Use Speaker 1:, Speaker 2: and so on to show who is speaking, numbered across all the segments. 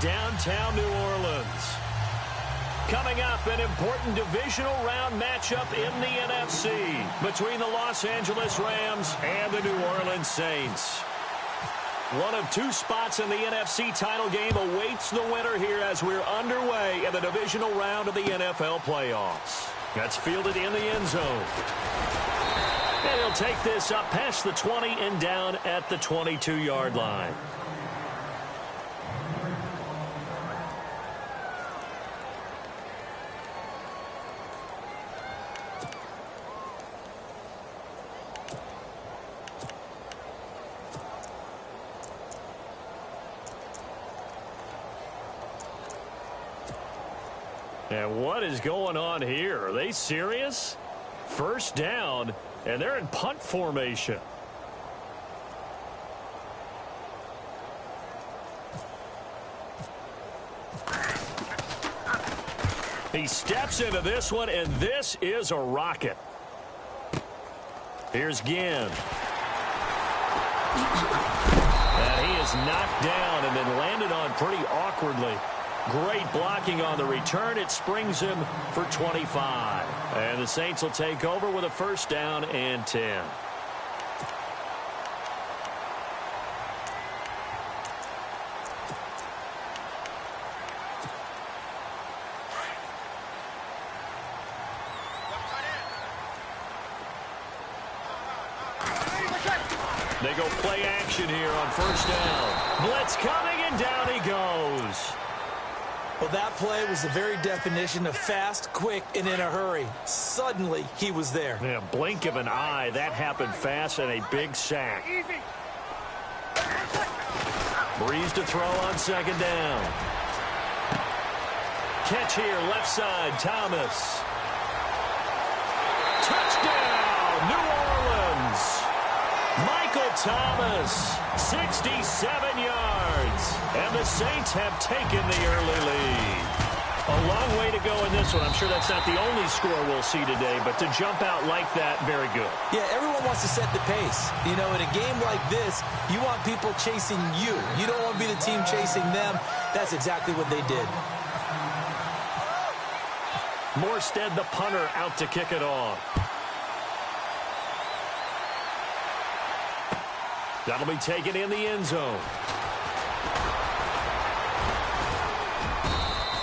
Speaker 1: downtown New Orleans. Coming up, an important divisional round matchup in the NFC between the Los Angeles Rams and the New Orleans Saints. One of two spots in the NFC title game awaits the winner here as we're underway in the divisional round of the NFL playoffs. That's fielded in the end zone. And he'll take this up past the 20 and down at the 22-yard line. And what is going on here? Are they serious? First down, and they're in punt formation. He steps into this one, and this is a rocket. Here's Ginn. And he is knocked down and then landed on pretty awkwardly. Great blocking on the return. It springs him for 25. And the Saints will take over with a first down and 10. They go play action here on first down. Blitz coming, and down he goes.
Speaker 2: Well, that play was the very definition of fast, quick, and in a hurry. Suddenly, he was there.
Speaker 1: Yeah, blink of an eye. That happened fast and a big sack. Breeze to throw on second down. Catch here, left side, Thomas. Touchdown, New Orleans. Michael Thomas, 67 yards. And the Saints have taken the early lead. A long way to go in this one. I'm sure that's not the only score we'll see today, but to jump out like that, very good.
Speaker 2: Yeah, everyone wants to set the pace. You know, in a game like this, you want people chasing you. You don't want to be the team chasing them. That's exactly what they did.
Speaker 1: Morstead, the punter, out to kick it off. That'll be taken in the end zone.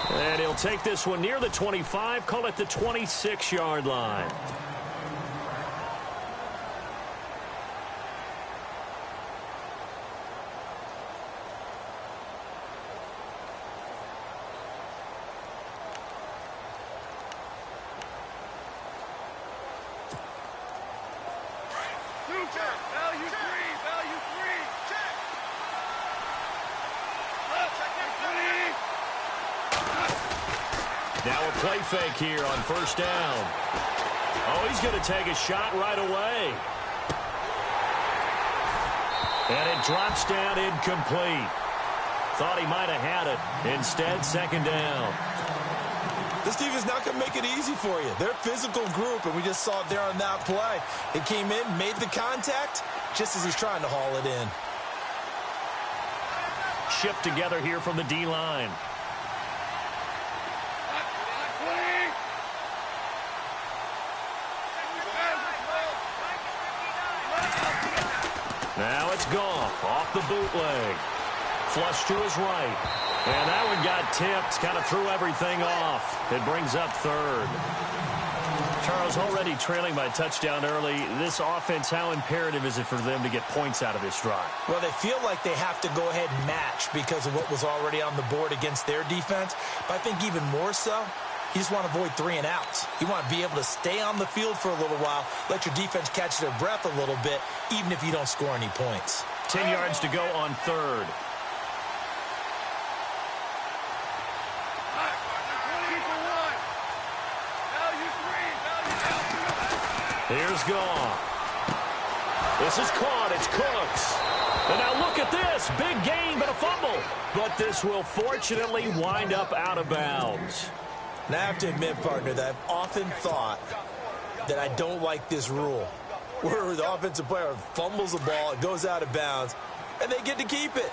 Speaker 1: And he'll take this one near the 25, call it the 26-yard line. Now a play fake here on first down. Oh, he's going to take a shot right away. And it drops down incomplete. Thought he might have had it. Instead, second down.
Speaker 2: This team is not going to make it easy for you. They're a physical group, and we just saw it there on that play. It came in, made the contact, just as he's trying to haul it in.
Speaker 1: Shift together here from the D-line. Now it's Goff off the bootleg. Flush to his right. And that one got tipped. Kind of threw everything off. It brings up third. Charles, already trailing by a touchdown early. This offense, how imperative is it for them to get points out of this drive?
Speaker 2: Well, they feel like they have to go ahead and match because of what was already on the board against their defense. But I think even more so, you just want to avoid 3 and outs. You want to be able to stay on the field for a little while, let your defense catch their breath a little bit, even if you don't score any points.
Speaker 1: 10 yards to go on third. Here's Goff. This is caught. It's Cooks. And now look at this. Big gain, but a fumble. But this will fortunately wind up out of bounds.
Speaker 2: Now, I have to admit, partner, that I've often thought that I don't like this rule, where the offensive player fumbles the ball, it goes out of bounds. and they get to keep it.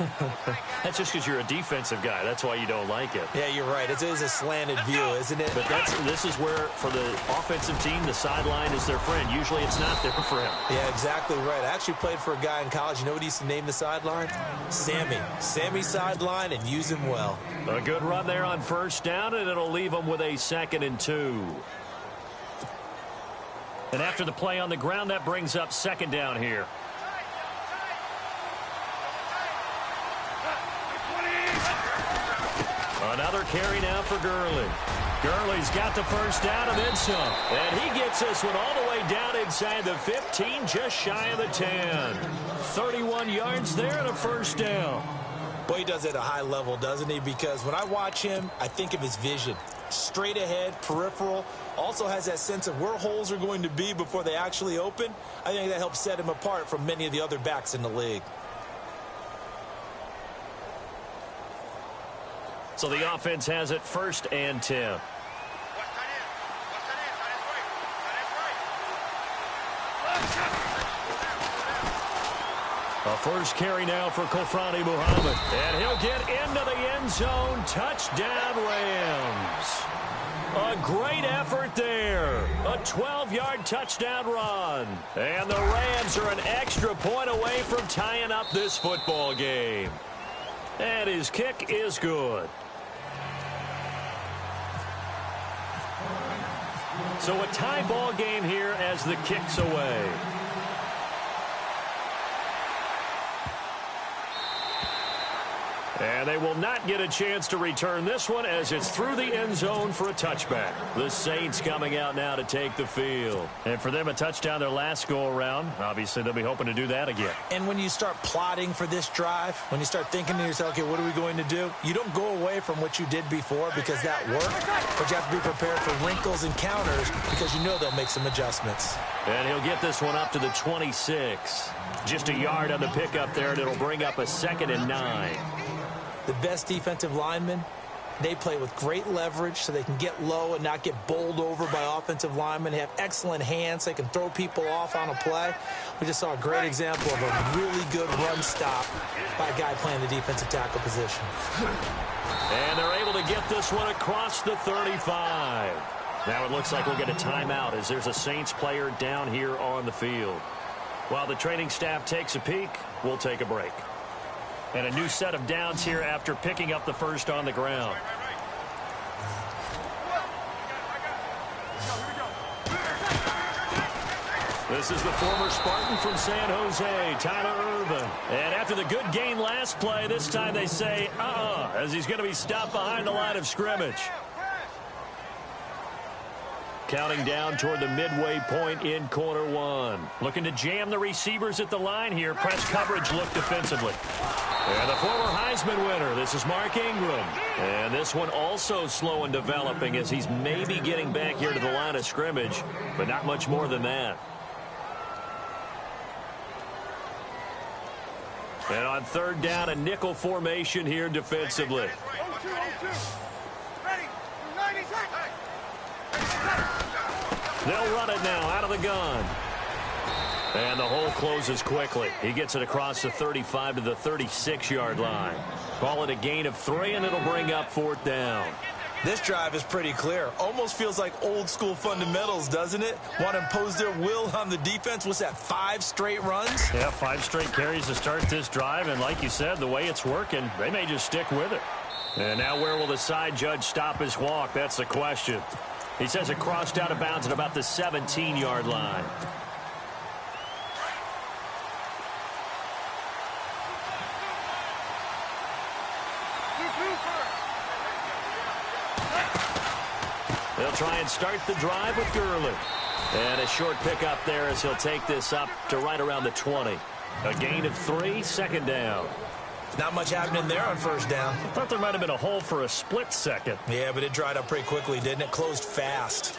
Speaker 1: That's just because you're a defensive guy. That's why you don't like it.
Speaker 2: Yeah, you're right. It is a slanted view, isn't it?
Speaker 1: But this is where, for the offensive team, the sideline is their friend. Usually it's not there for him.
Speaker 2: Yeah, exactly right. I actually played for a guy in college. You know what he used to name the sideline? Sammy. Sammy sideline, and use him well.
Speaker 1: A good run there on first down, and it'll leave them with a 2nd and 2. And after the play on the ground, that brings up 2nd down here. Another carry now for Gurley. Gurley's got the first down and then some. And he gets this one all the way down inside the 15, just shy of the 10. 31 yards there and a first down.
Speaker 2: Boy, he does it at a high level, doesn't he? Because when I watch him, I think of his vision. Straight ahead, peripheral. Also has that sense of where holes are going to be before they actually open. I think that helps set him apart from many of the other backs in the league.
Speaker 1: So the offense has it 1st and 10. A first carry now for Kofrani Muhammad. And he'll get into the end zone. Touchdown, Rams. A great effort there. A 12-yard touchdown run. And the Rams are an extra point away from tying up this football game. And his kick is good. So a tie ball game here as the kick's away. And they will not get a chance to return this one as it's through the end zone for a touchback. The Saints coming out now to take the field. And for them, a touchdown their last go-around. Obviously, they'll be hoping to do that again.
Speaker 2: And when you start plotting for this drive, when you start thinking to yourself, okay, what are we going to do? You don't go away from what you did before because that worked, but you have to be prepared for wrinkles and counters because you know they'll make some adjustments.
Speaker 1: And he'll get this one up to the 26. Just a yard on the pickup there, and it'll bring up a 2nd and 9.
Speaker 2: The best defensive linemen, they play with great leverage so they can get low and not get bowled over by offensive linemen. They have excellent hands. They can throw people off on a play. We just saw a great example of a really good run stop by a guy playing the defensive tackle position.
Speaker 1: And they're able to get this one across the 35. Now it looks like we'll get a timeout as there's a Saints player down here on the field. While the training staff takes a peek, we'll take a break. And a new set of downs here after picking up the first on the ground. This is the former Spartan from San Jose, Tyler Ervin. And after the good gain last play, this time they say, as he's going to be stopped behind the line of scrimmage. Counting down toward the midway point in quarter one. Looking to jam the receivers at the line here. Press coverage look defensively. And the former Heisman winner, this is Mark Ingram. And this one also slow and developing as he's maybe getting back here to the line of scrimmage, but not much more than that. And on 3rd down, a nickel formation here defensively. They'll run it now out of the gun. And the hole closes quickly. He gets it across the 35 to the 36-yard line. Call it a gain of 3, and it'll bring up 4th down.
Speaker 2: This drive is pretty clear. Almost feels like old-school fundamentals, doesn't it? Want to impose their will on the defense. What's that, 5 straight runs?
Speaker 1: Yeah, 5 straight carries to start this drive. And like you said, the way it's working, they may just stick with it. And now where will the side judge stop his walk? That's the question. He says it crossed out of bounds at about the 17-yard line. They'll try and start the drive with Gurley. And a short pickup there as he'll take this up to right around the 20. A gain of 3, 2nd down.
Speaker 2: Not much happening there on 1st down.
Speaker 1: I thought there might have been a hole for a split second.
Speaker 2: Yeah, but it dried up pretty quickly, didn't it? Closed fast.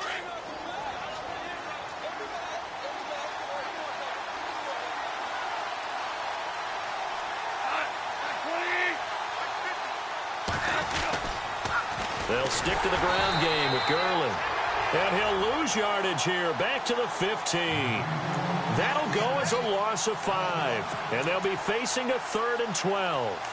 Speaker 2: They'll
Speaker 1: stick to the ground game with Gurley. And he'll lose yardage here, back to the 15. That'll go as a loss of 5. And they'll be facing a 3rd and 12.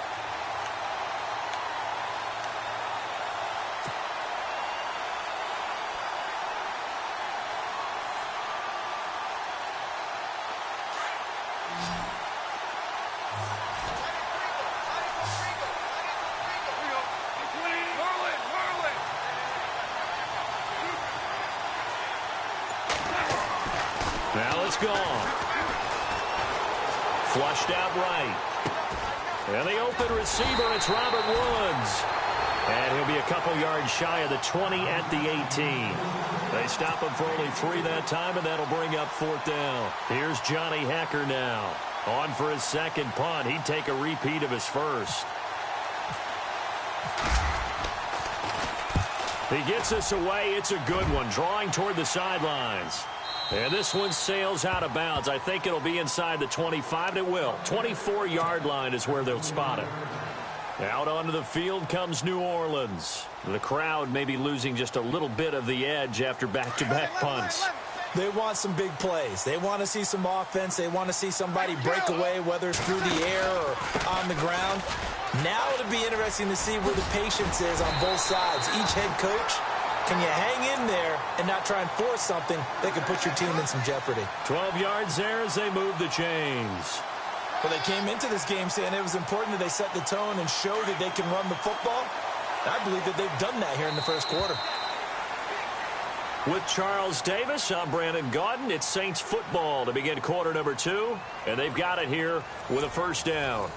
Speaker 1: Now it's gone. Flushed out right. And the open receiver, it's Robert Woods. And he'll be a couple yards shy of the 20 at the 18. They stop him for only 3 that time, and that'll bring up 4th down. Here's Johnny Hecker now. On for his second punt. He'd take a repeat of his first. He gets us away. It's a good one, drawing toward the sidelines. And this one sails out of bounds. I think it'll be inside the 25, and it will. 24-yard line is where they'll spot it. Out onto the field comes New Orleans. The crowd may be losing just a little bit of the edge after back-to-back punts.
Speaker 2: They want some big plays. They want to see some offense. They want to see somebody break away, whether it's through the air or on the ground. Now it'll be interesting to see where the patience is on both sides. Each head coach, can you hang in there and not try and force something that could put your team in some jeopardy?
Speaker 1: 12 yards there as they move the chains.
Speaker 2: Well, they came into this game saying it was important that they set the tone and show that they can run the football. I believe that they've done that here in the first quarter.
Speaker 1: With Charles Davis, I'm Brandon Gaudin. It's Saints football to begin quarter number 2, and they've got it here with a first down.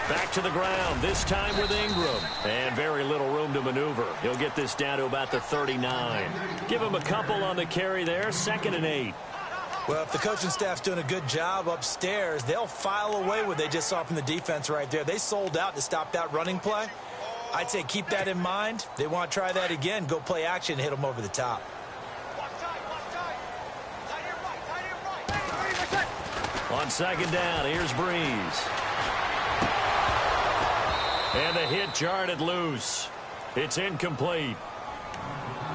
Speaker 1: Back to the ground, this time with Ingram. And very little room to maneuver. He'll get this down to about the 39. Give him a couple on the carry there, 2nd and 8.
Speaker 2: Well, if the coaching staff's doing a good job upstairs, they'll file away what they just saw from the defense right there. They sold out to stop that running play. I'd say keep that in mind. They want to try that again, go play action, hit them over the top.
Speaker 1: On 2nd down, here's Breeze. And the hit jarred it loose. It's incomplete.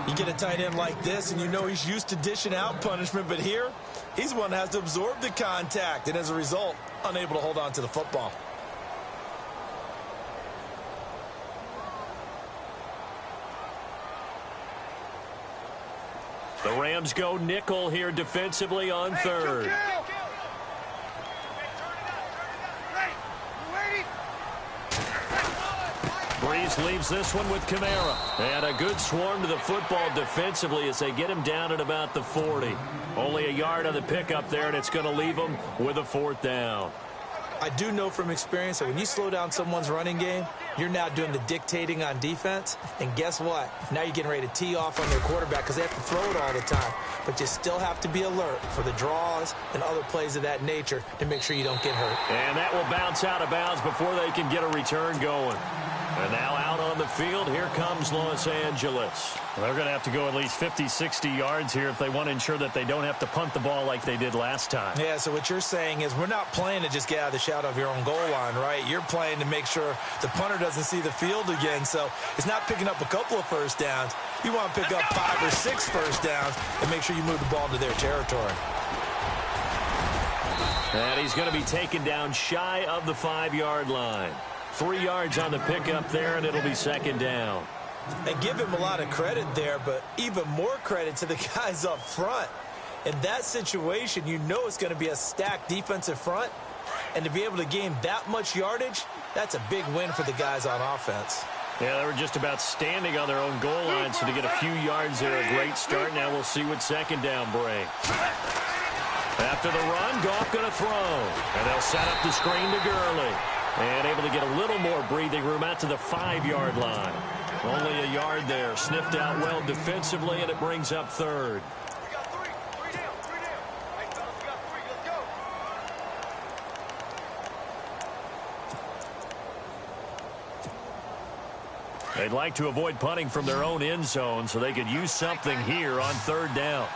Speaker 2: You get a tight end like this, and you know he's used to dishing out punishment, but here, he's the one that has to absorb the contact, and as a result, unable to hold on to the football.
Speaker 1: The Rams go nickel here defensively on 3rd. Breeze leaves this one with Kamara. And a good swarm to the football defensively as they get him down at about the 40. Only a yard on the pickup there, and it's going to leave them with a 4th down.
Speaker 2: I do know from experience that when you slow down someone's running game, you're now doing the dictating on defense. And guess what? Now you're getting ready to tee off on their quarterback because they have to throw it all the time. But you still have to be alert for the draws and other plays of that nature to make sure you don't get hurt.
Speaker 1: And that will bounce out of bounds before they can get a return going. And now out on the field, here comes Los Angeles.
Speaker 3: Well, they're going to have to go at least 50, 60 yards here if they want to ensure that they don't have to punt the ball like they did last time.
Speaker 2: Yeah, so what you're saying is we're not playing to just get out of the shadow of your own goal line, right? You're playing to make sure the punter doesn't see the field again. So it's not picking up a couple of first downs. You want to pick up 5 or 6 first downs and make sure you move the ball to their territory.
Speaker 1: And he's going to be taken down shy of the 5-yard line. 3 yards on the pickup there, and it'll be 2nd down.
Speaker 2: And give him a lot of credit there, but even more credit to the guys up front. In that situation, you know it's going to be a stacked defensive front. And to be able to gain that much yardage, that's a big win for the guys on offense.
Speaker 3: Yeah, they were just about standing on their own goal line, so to get a few yards there, a great start. Now we'll see what 2nd down brings.
Speaker 1: After the run, Goff going to throw. And they'll set up the screen to Gurley. And able to get a little more breathing room out to the 5-yard line. Only a yard there. Sniffed out well defensively, and it brings up 3rd. They'd like to avoid punting from their own end zone so they could use something here on third down.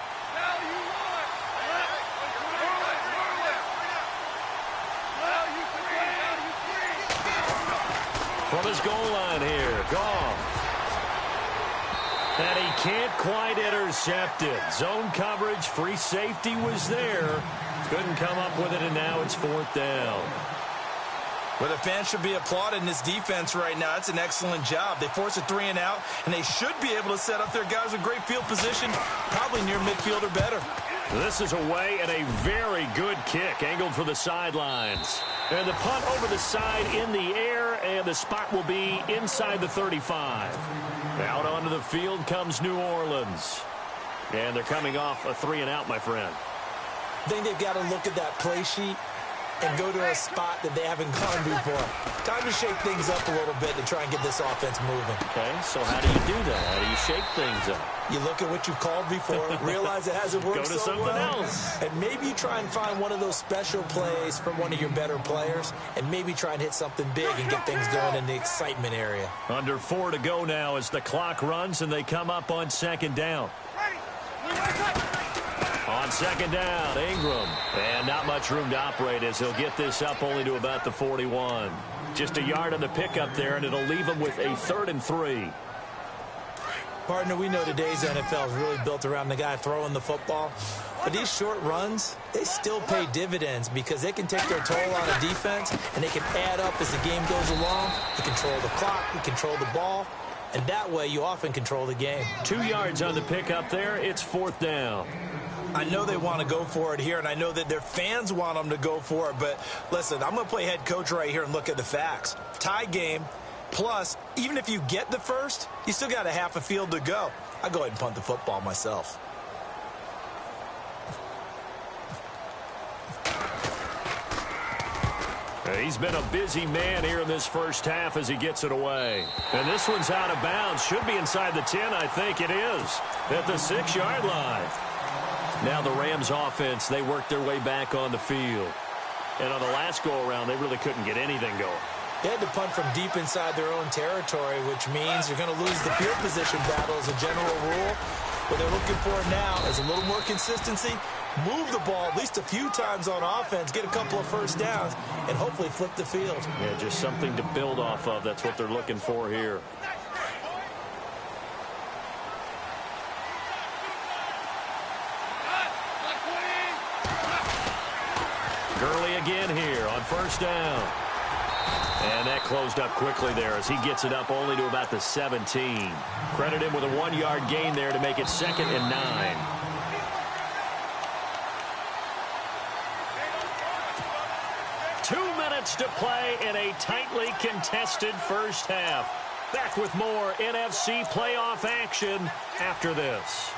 Speaker 1: From his goal line here, Goff. And he can't quite intercept it. Zone coverage, free safety was there. Couldn't come up with it, and now it's fourth down.
Speaker 2: Well, the fans should be applauding this defense right now. That's an excellent job. They force a 3 and out, and they should be able to set up their guys with great field position, probably near midfield or better.
Speaker 1: This is away and a very good kick, angled for the sidelines. And the punt over the side in the air, and the spot will be inside the 35. Out onto the field comes New Orleans. And they're coming off a 3 and out, my friend.
Speaker 2: I think they've got to look at that play sheet and go to a spot that they haven't gone before. Time to shake things up a little bit to try and get this offense moving.
Speaker 1: Okay, so how do you do that? How do you shake things up?
Speaker 2: You look at what you've called before, realize it hasn't worked
Speaker 1: so
Speaker 2: well.
Speaker 1: Go to something else.
Speaker 2: And maybe you try and find one of those special plays from one of your better players, and maybe try and hit something big and get things going in the excitement area.
Speaker 1: Under 4 to go now as the clock runs, and they come up on second down. On second down, Ingram. And not much room to operate as he'll get this up only to about the 41. Just a yard on the pickup there, and it'll leave him with a 3rd and 3.
Speaker 2: Partner, we know today's NFL is really built around the guy throwing the football. But these short runs, they still pay dividends because they can take their toll on a defense, and they can add up as the game goes along. You control the clock, you control the ball, and that way you often control the game.
Speaker 1: 2 yards on the pickup there. It's 4th down.
Speaker 2: I know they want to go for it here, and I know that their fans want them to go for it. But, listen, I'm going to play head coach right here and look at the facts. Tie game, plus, even if you get the first, you still got a half a field to go. I'll go ahead and punt the football myself.
Speaker 1: He's been a busy man here in this first half as he gets it away. And this one's out of bounds. Should be inside the 10, I think it is, at the 6-yard line. Now the Rams offense, they worked their way back on the field. And on the last go-around, they really couldn't get anything going.
Speaker 2: They had to punt from deep inside their own territory, which means you're going to lose the field position battle as a general rule. What they're looking for now is a little more consistency, move the ball at least a few times on offense, get a couple of first downs, and hopefully flip the field.
Speaker 1: Yeah, just something to build off of. That's what they're looking for here. Gurley again here on first down. And that closed up quickly there as he gets it up only to about the 17. Credit him with a 1-yard gain there to make it 2nd and 9. To play in a tightly contested first half. Back with more NFC playoff action after this.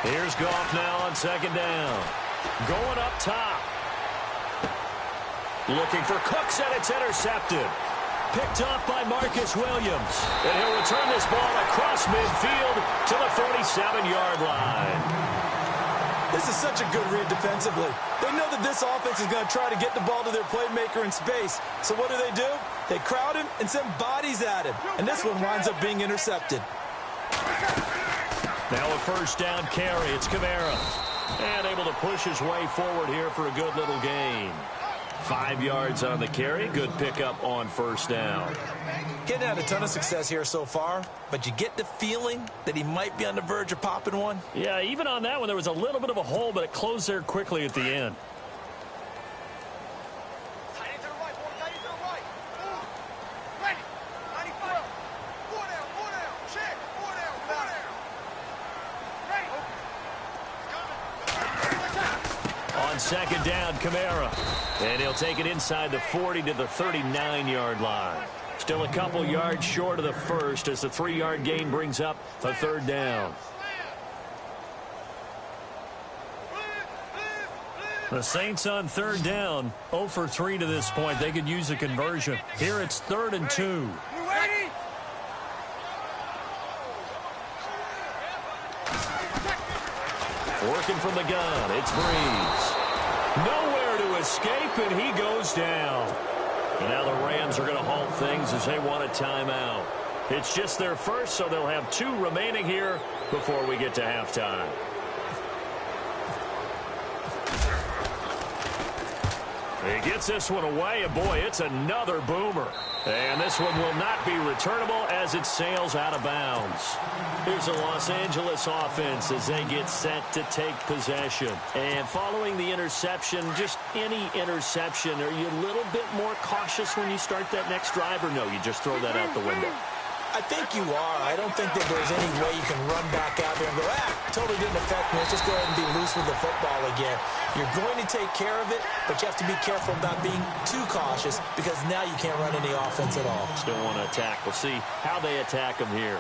Speaker 1: Here's Goff now on second down. Going up top. Looking for Cooks, and it's intercepted. Picked up by Marcus Williams. And he'll return this ball across midfield to the 47-yard line.
Speaker 2: This is such a good read defensively. They know that this offense is going to try to get the ball to their playmaker in space. So what do? They crowd him and send bodies at him. And this one winds up being intercepted.
Speaker 1: Now a first down carry. It's Kamara. And able to push his way forward here for a good little gain. 5 yards on the carry. Good pickup on first down.
Speaker 2: Getting had a ton of success here so far, but you get the feeling that he might be on the verge of popping one.
Speaker 1: Yeah, even on that one, there was a little bit of a hole, but it closed there quickly at the end. On second down, Kamara. And he'll take it inside the 40 to the 39-yard line. Still a couple yards short of the first as the 3-yard gain brings up a 3rd down. The Saints on 3rd down, 0 for 3 to this point. They could use a conversion. Here it's 3rd and 2. Working from the gun, it's Breeze. Nowhere to escape, and he goes down. And now the Rams are going to halt things as they want a timeout. It's just their first, so they'll have 2 remaining here before we get to halftime. He gets this one away, and boy, it's another boomer. And this one will not be returnable as it sails out of bounds. Here's the Los Angeles offense as they get set to take possession. And following the interception, just any interception, are you a little bit more cautious when you start that next drive, or no, you just throw that out the window?
Speaker 2: I think you are. I don't think that there's any way you can run back out there and go, totally didn't affect me. Let's just go ahead and be loose with the football again. You're going to take care of it, but you have to be careful about being too cautious because now you can't run any offense at all.
Speaker 1: Still want to attack. We'll see how they attack them here.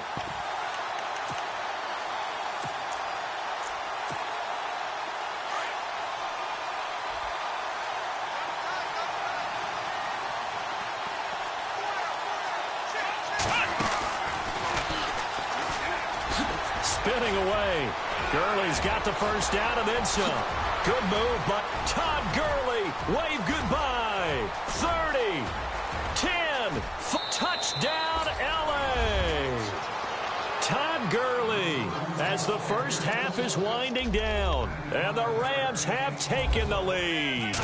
Speaker 1: Spinning away. Gurley's got the first down and then some. Good move, but Todd Gurley, wave goodbye. 30, 10, touchdown L.A. Todd Gurley as the first half is winding down, and the Rams have taken the lead.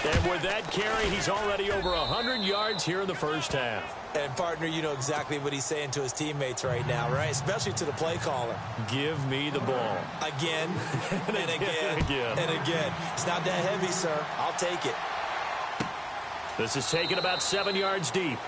Speaker 1: And with that carry, he's already over 100 yards here in the first half.
Speaker 2: And, partner, you know exactly what he's saying to his teammates right now, right? Especially to the play caller.
Speaker 1: Give me the ball.
Speaker 2: Again, and again, and again. It's not that heavy, sir. I'll take it.
Speaker 1: This is taken about 7 yards deep.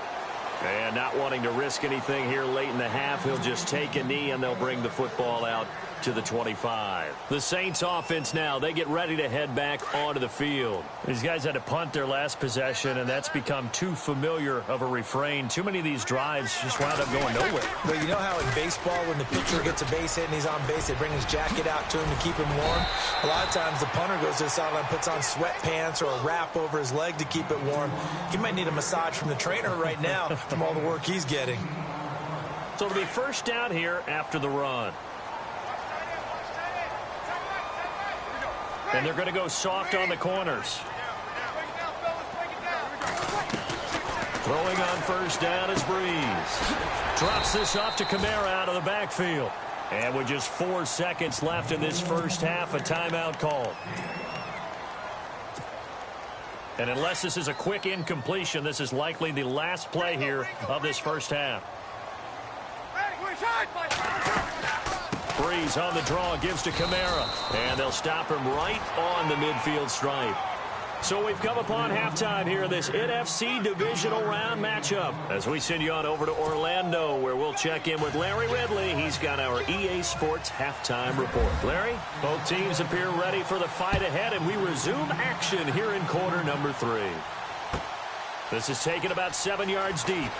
Speaker 1: And not wanting to risk anything here late in the half, he'll just take a knee, and they'll bring the football out to the 25. The Saints offense now, they get ready to head back onto the field. These guys had to punt their last possession, and that's become too familiar of a refrain. Too many of these drives just wound up going nowhere.
Speaker 2: Well, you know how in baseball, when the pitcher gets a base hit and he's on base, they bring his jacket out to him to keep him warm? A lot of times the punter goes to the sideline, puts on sweatpants or a wrap over his leg to keep it warm. He might need a massage from the trainer right now from all the work he's getting.
Speaker 1: So it'll be first down here after the run. And they're going to go soft on the corners. Throwing on first down is Breeze. Drops this off to Kamara out of the backfield. And with just 4 seconds left in this first half, a timeout call. And unless this is a quick incompletion, this is likely the last play here of this first half. Breeze on the draw, gives to Kamara. And they'll stop him right on the midfield stripe. So we've come upon halftime here in this NFC Divisional Round matchup. As we send you on over to Orlando, where we'll check in with Larry Ridley. He's got our EA Sports halftime report. Larry, both teams appear ready for the fight ahead, and we resume action here in quarter number 3. This is taken about 7 yards deep.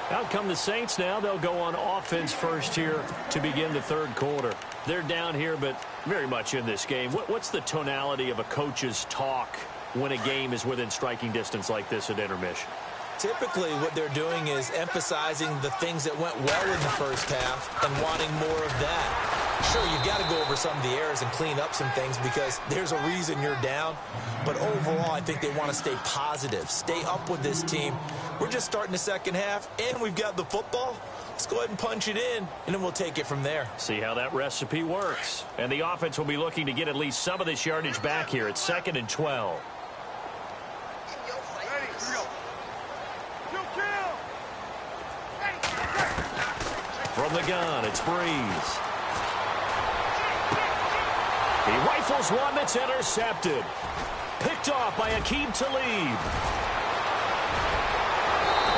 Speaker 1: Out come the Saints now. They'll go on offense first here to begin the third quarter. They're down here, but very much in this game. What's the tonality of a coach's talk when a game is within striking distance like this at intermission?
Speaker 2: Typically, what they're doing is emphasizing the things that went well in the first half and wanting more of that. Sure, you've got to go over some of the errors and clean up some things because there's a reason you're down. But overall, I think they want to stay positive, stay up with this team. We're just starting the second half, and we've got the football. Let's go ahead and punch it in, and then we'll take it from there.
Speaker 1: See how that recipe works. And the offense will be looking to get at least some of this yardage back here at 2nd and 12. From the gun, it's Breeze. He rifles one that's intercepted. Picked off by Aqib Talib.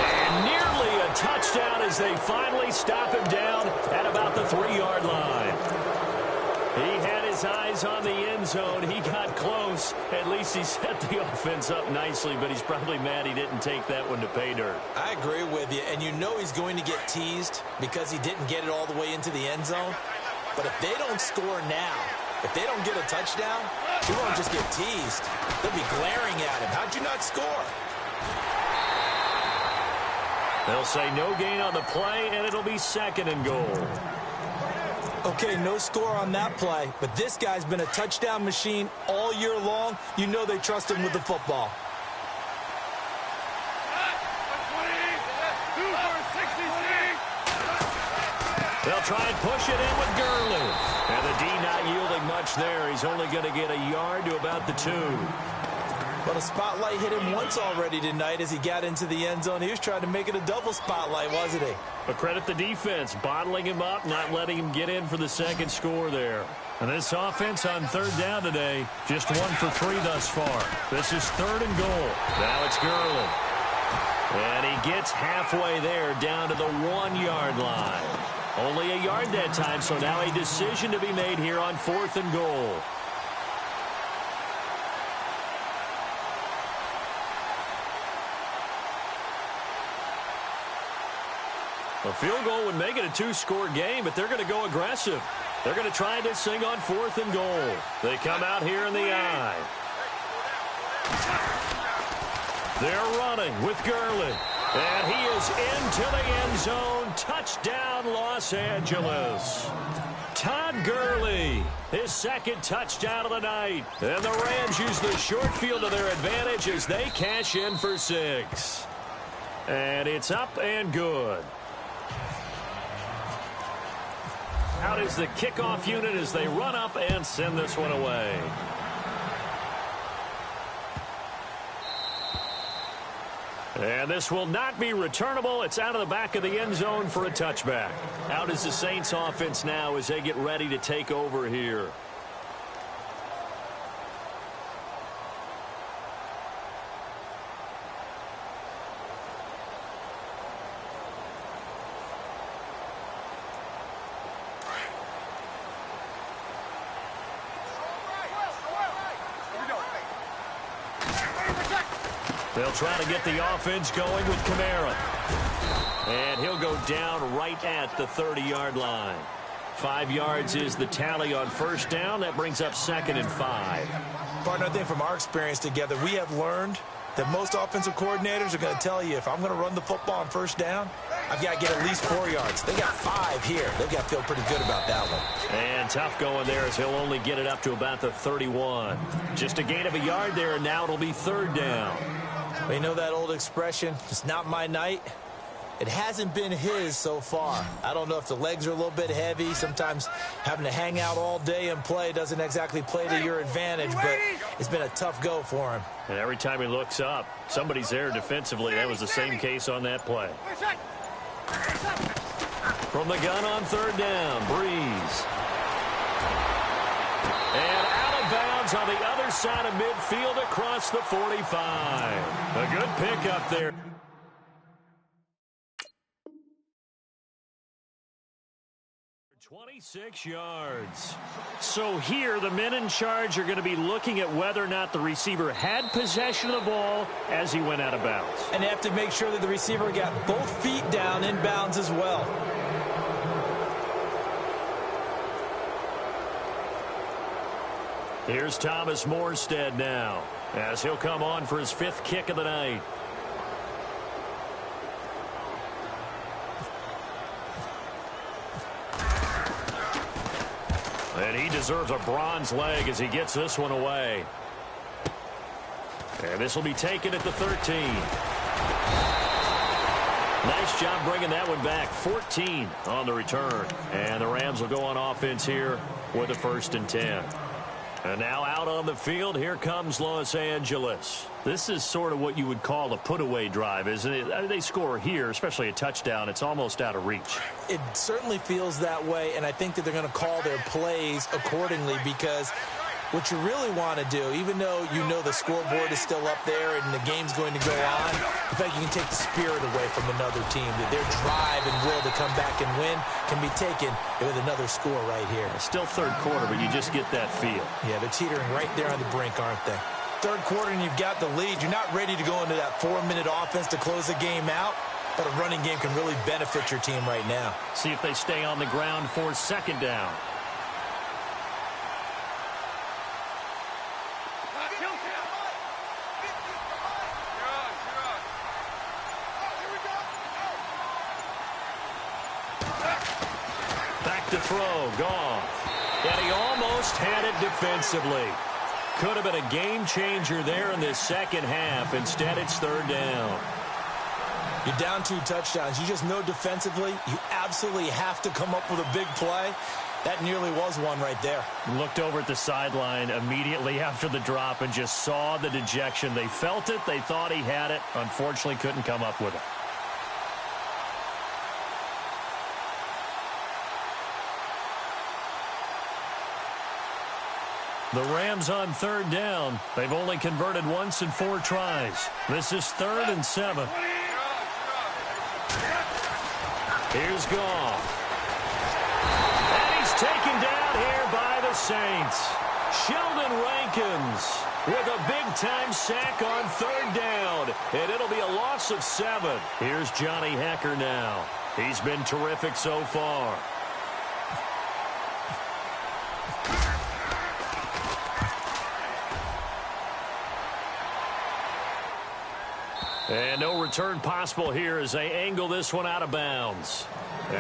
Speaker 1: And nearly a touchdown as they finally stop him down at about the 3-yard line. He had his eyes on the end zone. He got close. At least he set the offense up nicely, but he's probably mad he didn't take that one to pay dirt.
Speaker 2: I agree with you, and you know he's going to get teased because he didn't get it all the way into the end zone. But if they don't score now, if they don't get a touchdown, he won't just get teased. They'll be glaring at him. How'd you not score?
Speaker 1: They'll say no gain on the play, and it'll be 2nd and goal.
Speaker 2: Okay, no score on that play, but this guy's been a touchdown machine all year long. You know they trust him with the football.
Speaker 1: They'll try and push it in with Gurley. And the D not yielding much there. He's only going to get a yard to about the 2.
Speaker 2: But a spotlight hit him once already tonight as he got into the end zone. He was trying to make it a double spotlight, wasn't he?
Speaker 1: But credit the defense, bottling him up, not letting him get in for the 2nd score there. And this offense on 3rd down today, just 1 for 3 thus far. This is 3rd and goal. Now it's Gurley. And he gets halfway there down to the 1-yard line. Only a yard that time, so now a decision to be made here on 4th and goal. A field goal would make it a 2-score game, but they're going to go aggressive. They're going to try this thing on 4th and goal. They come out here in the I. They're running with Gurley. And he is into the end zone. Touchdown, Los Angeles. Todd Gurley, his 2nd touchdown of the night. And the Rams use the short field to their advantage as they cash in for 6. And it's up and good. Out is the kickoff unit as they run up and send this one away. And this will not be returnable. It's out of the back of the end zone for a touchback. Out is the Saints offense now as they get ready to take over here. They'll try to get the offense going with Kamara. And he'll go down right at the 30-yard line. 5 yards is the tally on 1st down. That brings up 2nd and 5.
Speaker 2: Partner, I think from our experience together, we have learned that most offensive coordinators are going to tell you, if I'm going to run the football on 1st down, I've got to get at least 4 yards. They got 5 here. They've got to feel pretty good about that one.
Speaker 1: And tough going there as he'll only get it up to about the 31. Just a gain of a yard there, and now it'll be 3rd down.
Speaker 2: Well, you know that old expression, it's not my night? It hasn't been his so far. I don't know if the legs are a little bit heavy. Sometimes having to hang out all day and play doesn't exactly play to your advantage, but it's been a tough go for him.
Speaker 1: And every time he looks up, somebody's there defensively. That was the same case on that play. From the gun on 3rd down, Breeze. And out of bounds on the other side of midfield across the 45. A good pickup there. 26 yards. So here, the men in charge are going to be looking at whether or not the receiver had possession of the ball as he went out of bounds.
Speaker 2: And they have to make sure that the receiver got both feet down in bounds as well.
Speaker 1: Here's Thomas Morstead now as he'll come on for his 5th kick of the night. And he deserves a bronze leg as he gets this one away. And this will be taken at the 13. Nice job bringing that one back. 14 on the return. And the Rams will go on offense here with a 1st and 10. And now out on the field, here comes Los Angeles. This is sort of what you would call a put-away drive, isn't it? They score here, especially a touchdown. It's almost out of reach.
Speaker 2: It certainly feels that way, and I think that they're going to call their plays accordingly because What you really want to do, even though you know the scoreboard is still up there and the game's going to go on, in fact, you can take the spirit away from another team. That their drive and will to come back and win can be taken with another score right here.
Speaker 3: Still third quarter, but you just get that feel.
Speaker 2: Yeah, they're teetering right there on the brink, aren't they? Third quarter and you've got the lead. You're not ready to go into that 4-minute offense to close the game out, but a running game can really benefit your team right now.
Speaker 3: See if they stay on the ground for second down. Back to throw, Goff. And he almost had it defensively. Could have been a game changer there in this second half. Instead, it's third down.
Speaker 2: You're down 2 touchdowns. You just know defensively you absolutely have to come up with a big play. That nearly was one right there.
Speaker 3: Looked over at the sideline immediately after the drop and just saw the dejection. They felt it. They thought he had it. Unfortunately, couldn't come up with it. The Rams on third down. They've only converted once in 4 tries. This is 3rd and 7. Here's Goff. And he's taken down here by the Saints. Sheldon Rankins with a big-time sack on third down. And it'll be a loss of 7. Here's Johnny Hecker now. He's been terrific so far. And no return possible here as they angle this one out of bounds.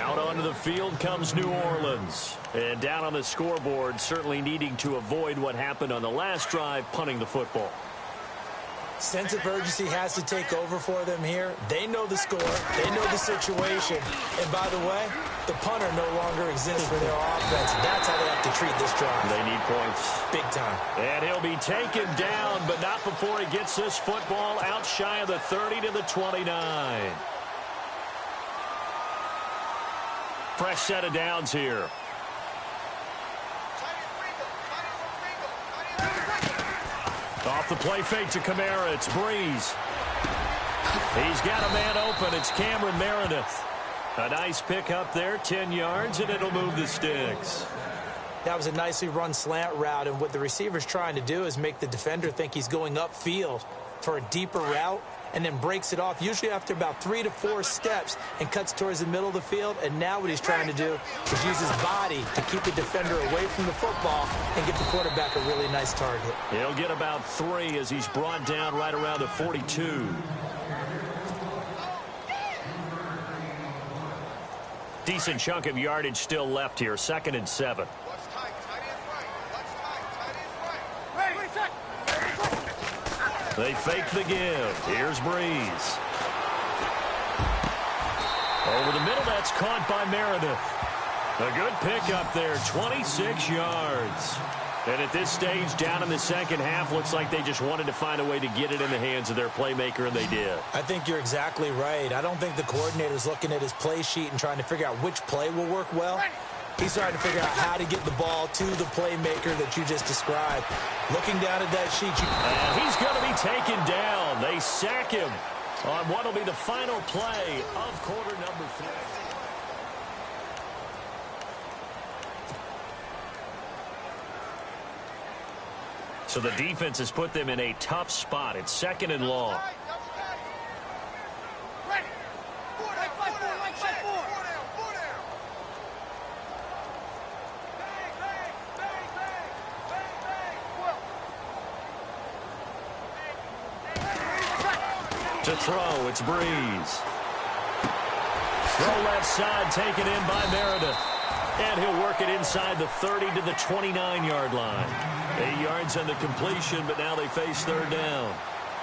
Speaker 3: Out onto the field comes New Orleans. And down on the scoreboard, certainly needing to avoid what happened on the last drive, punting the football.
Speaker 2: Sense of urgency has to take over for them here. They know the score. They know the situation. And by the way, the punter no longer exists for their offense. That's how they have to treat this drive.
Speaker 3: They need points.
Speaker 2: Big time.
Speaker 3: And he'll be taken down, but not before he gets this football out shy of the 30 to the 29. Fresh set of downs here. Off the play fake to Kamara, it's Breeze. He's got a man open, it's Cameron Meredith. A nice pick up there, 10 yards, and it'll move the sticks.
Speaker 2: That was a nicely run slant route, and what the receiver's trying to do is make the defender think he's going upfield for a deeper route, and then breaks it off, usually after about 3 to 4 steps, and cuts towards the middle of the field. And now what he's trying to do is use his body to keep the defender away from the football and get the quarterback a really nice target.
Speaker 3: He'll get about 3 as he's brought down right around the 42. Decent chunk of yardage still left here, 2nd and 7. They fake the give. Here's Breeze. Over the middle, that's caught by Meredith. A good pickup there, 26 yards. And at this stage, down in the second half, looks like they just wanted to find a way to get it in the hands of their playmaker, and they did.
Speaker 2: I think you're exactly right. I don't think the coordinator's looking at his play sheet and trying to figure out which play will work well. He's trying to figure out how to get the ball to the playmaker that you just described. Looking down at that sheet.
Speaker 3: And he's going to be taken down. They sack him on what will be the final play of quarter number 3. So the defense has put them in a tough spot. It's 2nd and long. To throw, it's Breeze. Throw left side, taken in by Meredith. And he'll work it inside the 30 to the 29-yard line. 8 yards on the completion, but now they face third down.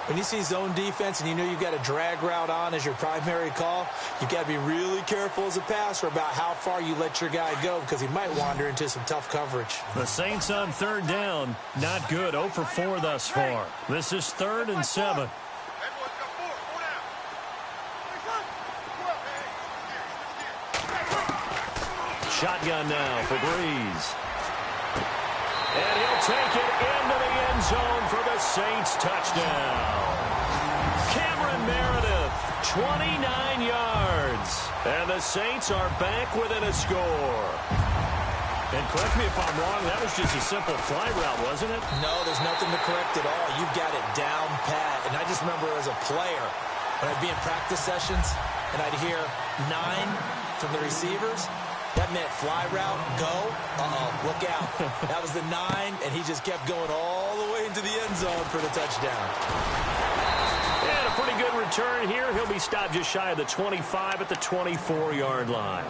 Speaker 2: When you see zone defense and you know you've got a drag route on as your primary call, you've got to be really careful as a passer about how far you let your guy go because he might wander into some tough coverage.
Speaker 3: The Saints on third down, not good. 0 for 4 thus far. This is 3rd and 7. Shotgun now for Breeze.
Speaker 1: And he'll take it into the end zone for the Saints touchdown. Cameron Meredith, 29 yards. And the Saints are back within a score. And correct me if I'm wrong, that was just a simple fly route, wasn't it?
Speaker 2: No, there's nothing to correct at all. You've got it down pat. And I just remember as a player, when I'd be in practice sessions, and I'd hear 9 from the receivers, that meant fly route, go, look out. That was the 9, and he just kept going all the way into the end zone for the touchdown.
Speaker 1: And a pretty good return here. He'll be stopped just shy of the 25 at the 24-yard line.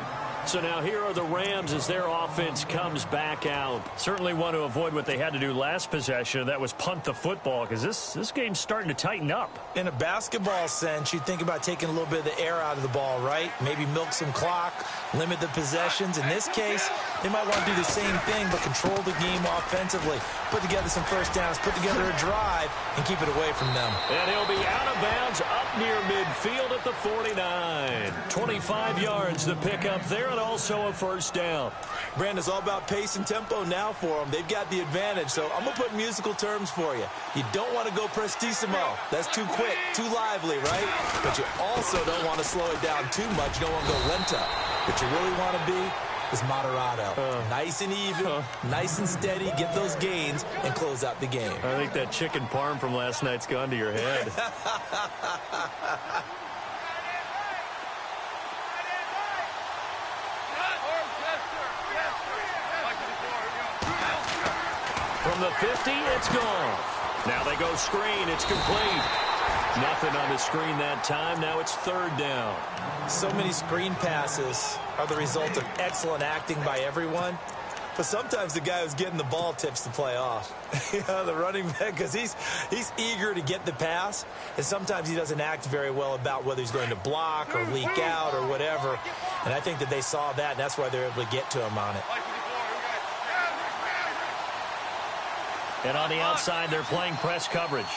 Speaker 1: So now here are the Rams as their offense comes back out. Certainly want to avoid what they had to do last possession. That was punt the football, because this game's starting to tighten up.
Speaker 2: In a basketball sense, you think about taking a little bit of the air out of the ball, right? Maybe milk some clock, limit the possessions. In this case, they might want to do the same thing, but control the game offensively. Put together some first downs, put together a drive, and keep it away from them.
Speaker 1: And he'll be out of bounds up near midfield at the 49. 25 yards to pick up there, and also a first down.
Speaker 2: Brandon, it's all about pace and tempo now for them. They've got the advantage, so I'm going to put musical terms for you. You don't want to go prestissimo. That's too quick, too lively, right? But you also don't want to slow it down too much. You don't want to go lento. What you really want to be is moderato. Nice and even, nice and steady, get those gains, and close out the game.
Speaker 1: I think that chicken parm from last night's gone to your head. From the 50, it's gone. Now they go screen. It's complete. Nothing on the screen that time. Now it's third down.
Speaker 2: So many screen passes are the result of excellent acting by everyone. But sometimes the guy who's getting the ball tips the play off. The running back, because he's eager to get the pass, and sometimes he doesn't act very well about whether he's going to block or leak out or whatever. And I think that they saw that, and that's why they're able to get to him on it.
Speaker 1: And on the outside, they're playing press coverage.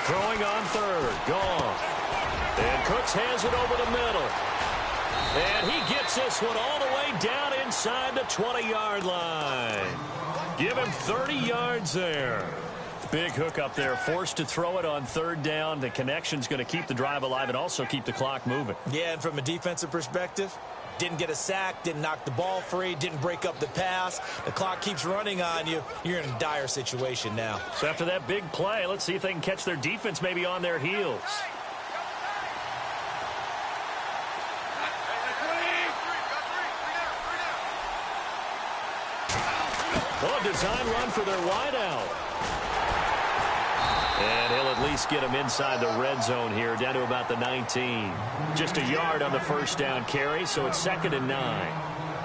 Speaker 1: Throwing on third. Gone. And Cooks has it over the middle. And he gets this one all the way down inside the 20-yard line. Give him 30 yards there. Big hook up there, forced to throw it on third down. The connection's going to keep the drive alive and also keep the clock moving.
Speaker 2: Yeah, and from a defensive perspective, didn't get a sack, didn't knock the ball free, didn't break up the pass. The clock keeps running on you. You're in a dire situation now.
Speaker 1: So after that big play, let's see if they can catch their defense maybe on their heels. Well, a design run for their wideout. And he'll at least get him inside the red zone here, down to about the 19. Just a yard on the first down carry, so it's 2nd and 9.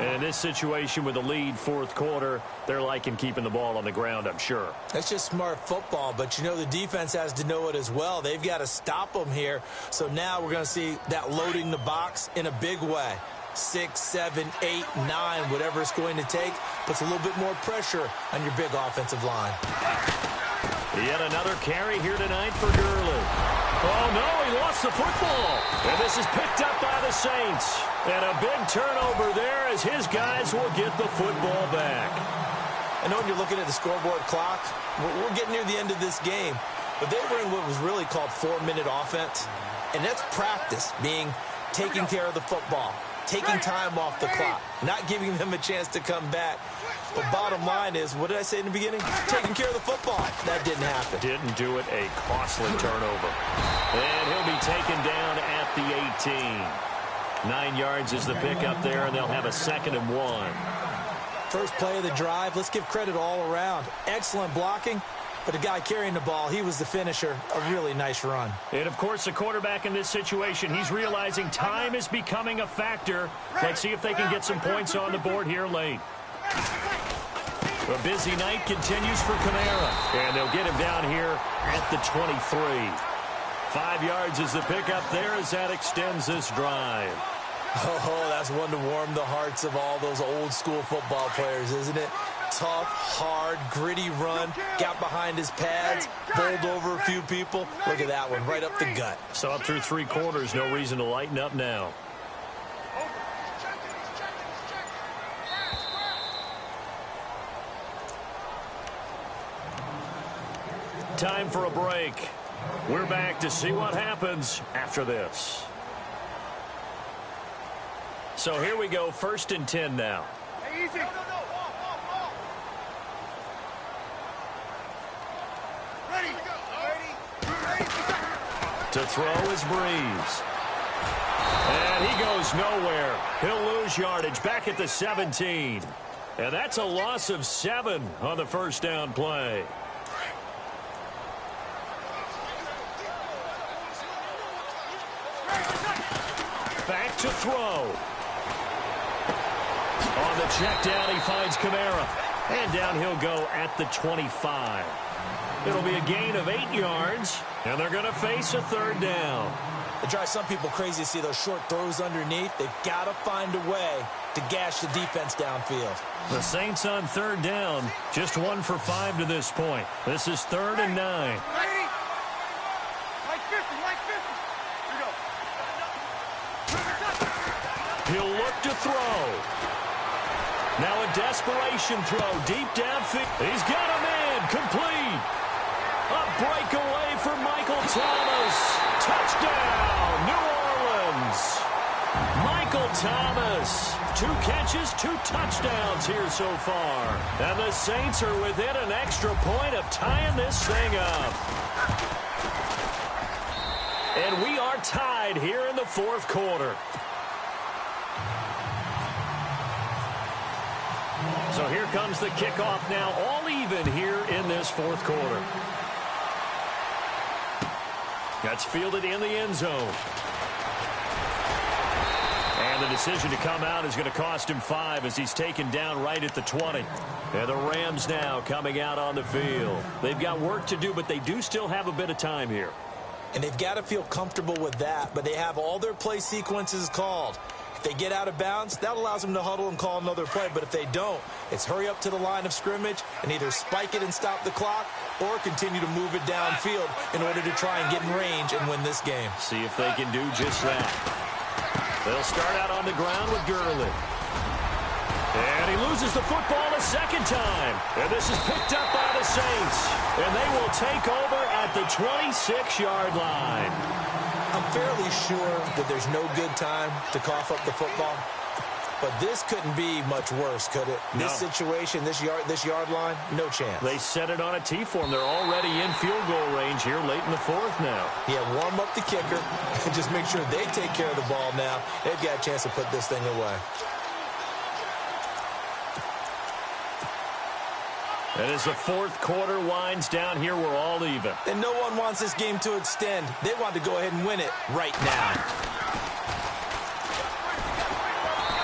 Speaker 1: And in this situation with the lead fourth quarter, they're liking keeping the ball on the ground, I'm sure.
Speaker 2: That's just smart football, but you know the defense has to know it as well. They've got to stop them here. So now we're going to see that loading the box in a big way. 6, 7, 8, 9, whatever it's going to take, puts a little bit more pressure on your big offensive line.
Speaker 1: Yet another carry here tonight for Gurley. Oh, no, he lost the football. And this is picked up by the Saints. And a big turnover there as his guys will get the football back.
Speaker 2: I know when you're looking at the scoreboard clock, we're getting near the end of this game. But they were in what was really called 4-minute offense. And that's practice, being taking care of the football, taking time off the clock, not giving them a chance to come back. But bottom line is, what did I say in the beginning? Taking care of the football. That didn't happen.
Speaker 1: Didn't do it. A costly turnover. And he'll be taken down at the 18. 9 yards is the pickup there, and they'll have a 2nd and 1.
Speaker 2: First play of the drive. Let's give credit all around. Excellent blocking. But the guy carrying the ball, he was the finisher. A really nice run.
Speaker 1: And, of course, the quarterback in this situation, he's realizing time is becoming a factor. Let's see if they can get some points on the board here late. A busy night continues for Kamara. And they'll get him down here at the 23. 5 yards is the pickup there as that extends this drive.
Speaker 2: Oh, that's one to warm the hearts of all those old school football players, isn't it? Tough, hard, gritty run. Got behind his pads, bowled over a few people. Look at that one, right up the gut.
Speaker 1: So up through 3 quarters, no reason to lighten up now. Time for a break. We're back to see what happens after this. So here we go, 1st and 10 now.
Speaker 4: Easy.
Speaker 1: To throw is Breeze. And he goes nowhere. He'll lose yardage back at the 17. And that's a loss of 7 on the 1st down play. Back to throw. On the check down, he finds Kamara. And down he'll go at the 25. It'll be a gain of 8 yards, and they're going to face a 3rd down.
Speaker 2: It drives some people crazy to see those short throws underneath. They've got to find a way to gash the defense downfield.
Speaker 1: The Saints on 3rd down, just 1 for 5 to this point. This is 3rd and 9.
Speaker 4: Like 50, like 50. Here we go.
Speaker 1: He'll look to throw. Now a desperation throw deep downfield. He's got a man complete. A breakaway for Michael Thomas. Touchdown, New Orleans. Michael Thomas. 2 catches, 2 touchdowns here so far. And the Saints are within an extra point of tying this thing up. And we are tied here in the 4th quarter. So here comes the kickoff now, all even here in this 4th quarter. That's fielded in the end zone. And the decision to come out is going to cost him 5 as he's taken down right at the 20. And the Rams now coming out on the field. They've got work to do, but they do still have a bit of time here.
Speaker 2: And they've got to feel comfortable with that, but they have all their play sequences called. If they get out of bounds, that allows them to huddle and call another play. But if they don't, it's hurry up to the line of scrimmage and either spike it and stop the clock or continue to move it downfield in order to try and get in range and win this game.
Speaker 1: See if they can do just that. They'll start out on the ground with Gurley. And he loses the football a 2nd time. And this is picked up by the Saints. And they will take over at the 26-yard line.
Speaker 2: I'm fairly sure that there's no good time to cough up the football. But this couldn't be much worse, could it?
Speaker 1: No.
Speaker 2: This situation, this yard line, no chance.
Speaker 1: They set it on a tee for him. They're already in field goal range here late in the 4th now.
Speaker 2: Yeah, warm up the kicker and just make sure they take care of the ball now. They've got a chance to put this thing away.
Speaker 1: And as the 4th quarter winds down here, we're all even.
Speaker 2: And no one wants this game to extend. They want to go ahead and win it right now.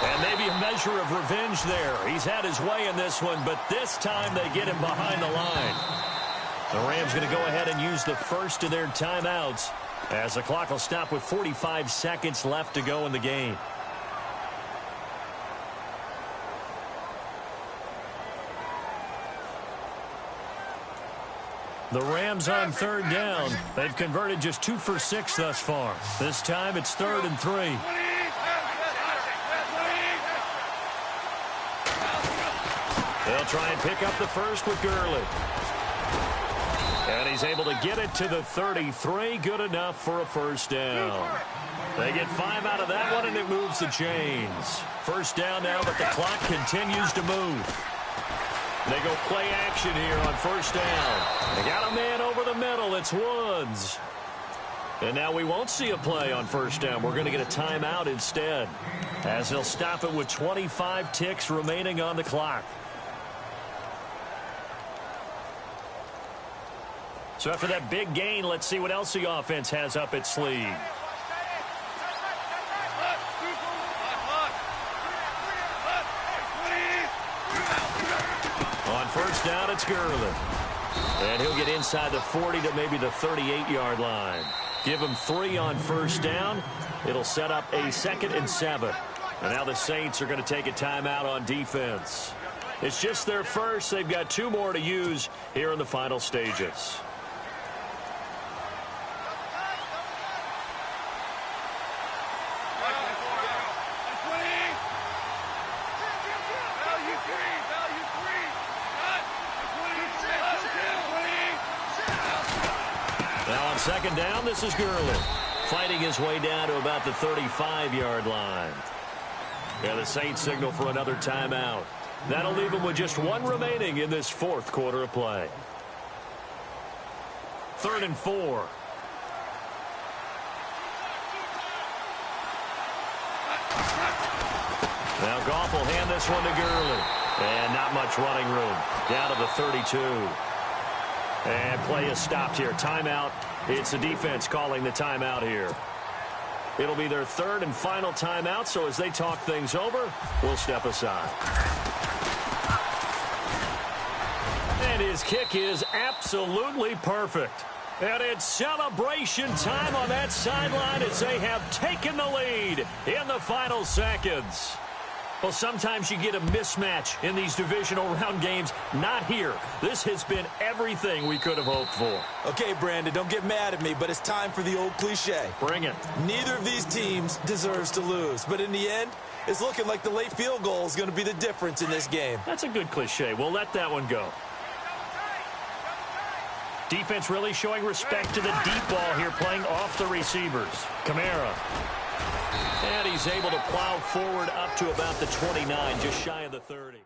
Speaker 1: And maybe a measure of revenge there. He's had his way in this one, but this time they get him behind the line. The Rams going to go ahead and use the first of their timeouts as the clock will stop with 45 seconds left to go in the game. The Rams on 3rd down. They've converted just 2 for 6 thus far. This time it's 3rd and 3. They'll try and pick up the first with Gurley. And he's able to get it to the 33. Good enough for a 1st down. They get 5 out of that one, and it moves the chains. 1st down now, but the clock continues to move. They go play action here on 1st down. They got a man over the middle. It's Woods. And now we won't see a play on 1st down. We're going to get a timeout instead, as they'll stop it with 25 ticks remaining on the clock. So after that big gain, let's see what else the offense has up its sleeve. On 1st down, it's Gurley. And he'll get inside the 40 to maybe the 38-yard line. Give him 3 on 1st down. It'll set up a 2nd and 7. And now the Saints are going to take a timeout on defense. It's just their first. They've got 2 more to use here in the final stages. Now on second down, this is Gurley, fighting his way down to about the 35-yard line. Yeah, the Saints signal for another timeout. That'll leave them with just 1 remaining in this 4th quarter of play. 3rd and 4. Now Goff will hand this one to Gurley. And not much running room. Down to the 32. And play is stopped here. Timeout. It's the defense calling the timeout here. It'll be their 3rd and final timeout, so as they talk things over, we'll step aside. And his kick is absolutely perfect. And it's celebration time on that sideline as they have taken the lead in the final seconds. Well, sometimes you get a mismatch in these divisional round games. Not here. This has been everything we could have hoped for.
Speaker 2: Okay, Brandon, don't get mad at me, but it's time for the old cliche.
Speaker 1: Bring it.
Speaker 2: Neither of these teams deserves to lose, but in the end, it's looking like the late field goal is going to be the difference in this game.
Speaker 1: That's a good cliche. We'll let that one go. Defense really showing respect to the deep ball here, playing off the receivers. Kamara. And he's able to plow forward up to about the 29, just shy of the 30.